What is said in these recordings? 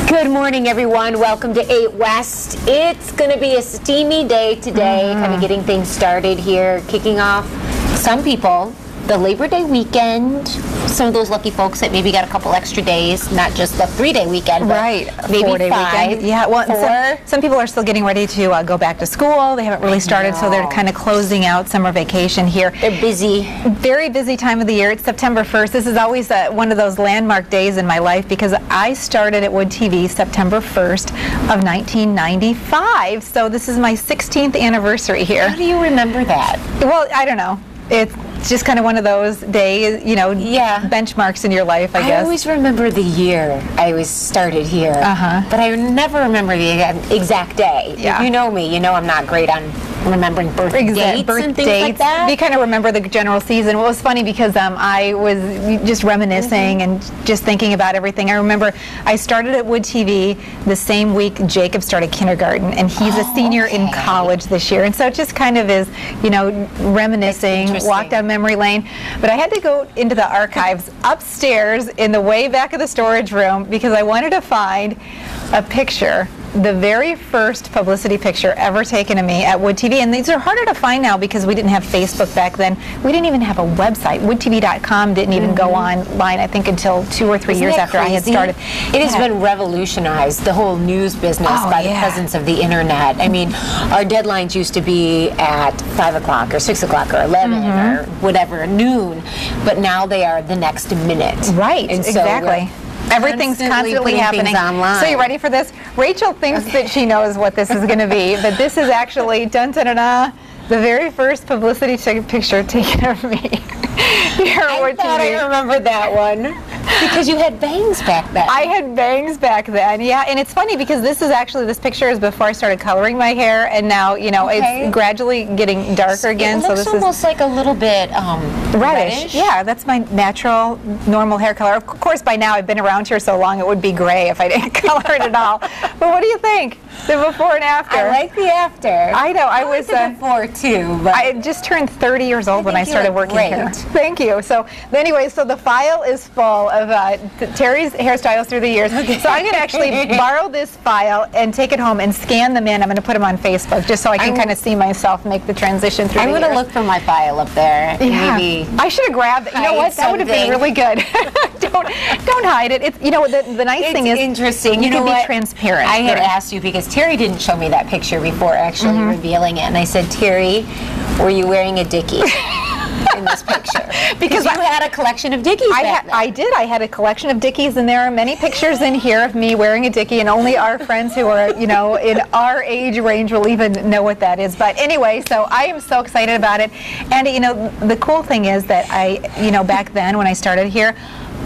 Good morning, everyone. Welcome to 8 West. It's going to be a steamy day today, kind of getting things started here, kicking off some people the Labor Day weekend. Some of those lucky folks that maybe got a couple extra days, not just the 3-day weekend, but right, maybe 4-day 5. weekend. Yeah, well, some people are still getting ready to go back to school. They haven't really started, so they're kind of closing out summer vacation here. They're busy. Very busy time of the year. It's September 1st. This is always one of those landmark days in my life because I started at Wood TV September 1st of 1995. So this is my 16th anniversary here. How do you remember that? Well, I don't know. It's just kind of one of those days, you know, benchmarks in your life, I guess. I always remember the year I always started here, but I never remember the exact day. Yeah. If you know me, you know I'm not great on remembering birth dates and things like that. We kind of remember the general season. Well, it was funny because I was just reminiscing and just thinking about everything. I remember I started at Wood TV the same week Jacob started kindergarten, and he's a senior in college this year. And so it just kind of is, you know, reminiscing, walk down memory lane. But I had to go into the archives upstairs in the way back of the storage room because I wanted to find a picture, the very first publicity picture ever taken of me at Wood TV. And these are harder to find now because we didn't have Facebook back then. We didn't even have a website. WoodTV.com didn't even go online, I think, until 2 or 3 years after I had started. It has been revolutionized, the whole news business, by the presence of the internet. I mean, our deadlines used to be at 5 o'clock or 6 o'clock or 11 or whatever, noon, but now they are the next minute. Right, and exactly. Everything's constantly happening. So you ready for this? Rachel thinks that she knows what this is going to be, but this is actually, dun-dun-dun-dun, the very first publicity picture taken of me. I thought I remembered that one. Because you had bangs back then. I had bangs back then, yeah. And it's funny because this picture is before I started coloring my hair, and now, you know, it's gradually getting darker again. It looks almost like a little bit reddish. Yeah, that's my natural, normal hair color. Of course, by now I've been around here so long it would be gray if I didn't color it at all. But what do you think? The before and after. I like the after. I know. I was the before too. But I just turned 30 years old when I started working here. Thank you. So anyway, so the file is full of Terry's hairstyles through the years. So I'm going to actually borrow this file and take it home and scan them in. I'm going to put them on Facebook just so I can kind of see myself make the transition through the years. I'm going to look for my file up there. Yeah. Maybe I should have grabbed it. You know what? That would have been really good. don't hide it. It's, you know, the nice thing is interesting. You can be transparent. I had asked you because Terry didn't show me that picture before actually revealing it, and I said, Terry, were you wearing a dickie in this picture? Because you had a collection of dickies. I did. I had a collection of dickies, and there are many pictures in here of me wearing a dickie, and only our friends who are, you know, in our age range will even know what that is. But anyway, so I am so excited about it. And, you know, the cool thing is that back then when I started here,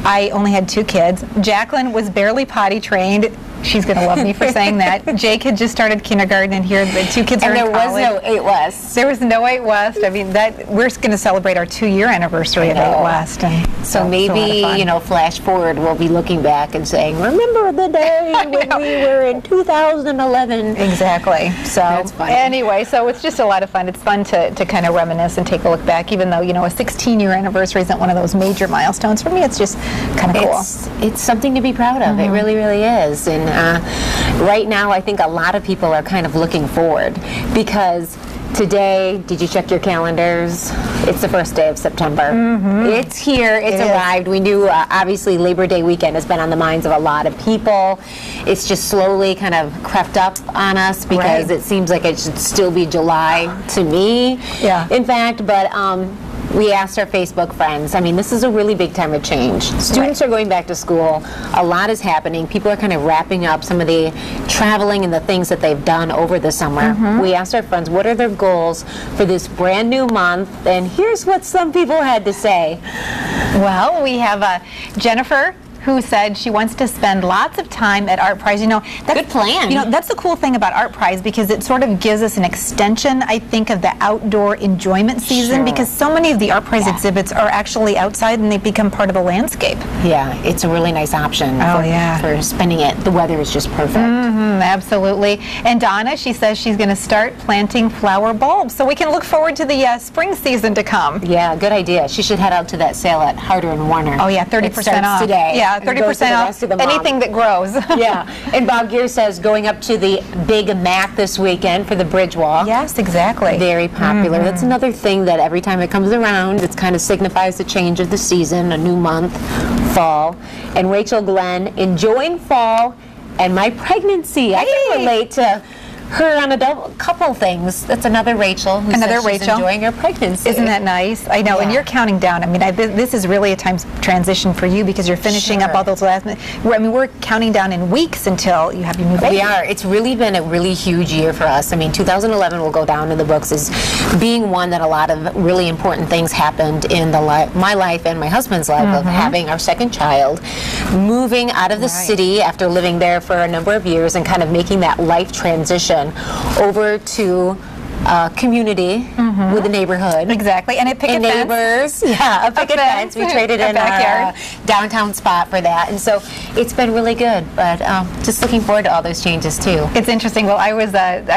I only had 2 kids. Jacqueline was barely potty trained. She's going to love me for saying that. Jake had just started kindergarten, and here the 2 kids are in college. And there was no 8 West. There was no 8 West. I mean, we're going to celebrate our 2-year anniversary of 8 West. And so maybe, you know, flash forward, we'll be looking back and saying, remember the day when we were in 2011. Exactly. So that's funny. Anyway, so it's just a lot of fun. It's fun to kind of reminisce and take a look back, even though, you know, a 16-year anniversary isn't one of those major milestones. For me, it's just kind of cool. It's something to be proud of. It really, really is. And right now, I think a lot of people are kind of looking forward because today, did you check your calendars? It's the first day of September. It's here. It's arrived. We knew, obviously, Labor Day weekend has been on the minds of a lot of people. It's just slowly kind of crept up on us because it seems like it should still be July to me. Yeah. In fact, but we asked our Facebook friends. I mean, this is a really big time of change. Students are going back to school. A lot is happening. People are kind of wrapping up some of the traveling and the things that they've done over the summer. We asked our friends, what are their goals for this brand new month? And here's what some people had to say. Well, we have Jennifer, who said she wants to spend lots of time at Art Prize. You know, that's, good plan. You know, that's the cool thing about Art Prize, because it sort of gives us an extension, I think, of the outdoor enjoyment season, because so many of the Art Prize exhibits are actually outside and they become part of the landscape. Yeah, it's a really nice option for spending it. The weather is just perfect. Absolutely. And Donna, she says she's going to start planting flower bulbs, so we can look forward to the spring season to come. Yeah, good idea. She should head out to that sale at Harder and Warner. Oh yeah, 30% off today. Yeah, 30% off anything that grows. Yeah. And Bob Gear says going up to the Big Mac this weekend for the Bridge Walk. Yes, exactly. Very popular. That's another thing that every time it comes around, it kind of signifies the change of the season, a new month, fall. And Rachel Glenn, enjoying fall and my pregnancy. I can relate to her on a couple things. That's another Rachel who says she's enjoying her pregnancy. Isn't that nice? I know, and you're counting down. I mean, this is really a time transition for you, because you're finishing up all those last minute. I mean, we're counting down in weeks until you have your new baby. We are. It's really been a really huge year for us. I mean, 2011 will go down in the books as being one that a lot of really important things happened in my life and my husband's life, of having our second child, moving out of the city after living there for a number of years, and kind of making that life transition over to community with the neighborhood. Exactly, and a picket fence. Neighbors. Yeah, a picket fence. We traded in our downtown spot for that, and so it's been really good. But just looking forward to all those changes too. It's interesting. Well, I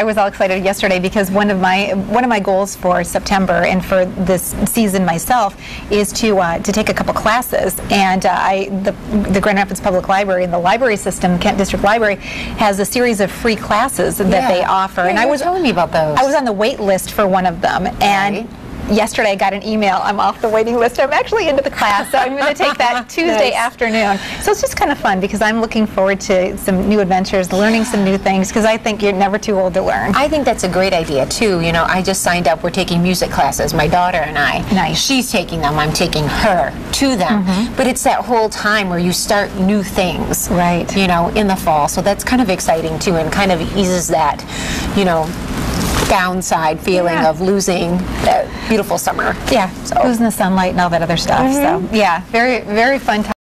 was all excited yesterday, because one of my goals for September and for this season myself is to take a couple classes. And the Grand Rapids Public Library and the library system, Kent District Library, has a series of free classes that they offer. And you were telling me about those. I was on the wait list for one of them, and yesterday I got an email. I'm off the waiting list. I'm actually into the class, so I'm going to take that Tuesday afternoon. So it's just kind of fun, because I'm looking forward to some new adventures, learning some new things, because I think you're never too old to learn. I think that's a great idea too. You know, I just signed up. We're taking music classes, my daughter and I. Nice. She's taking them. I'm taking her to them. But it's that whole time where you start new things, right? You know, in the fall. So that's kind of exciting too, and kind of eases that, you know, downside feeling of losing that beautiful summer. Yeah, losing the sunlight and all that other stuff. So yeah, very, very fun time.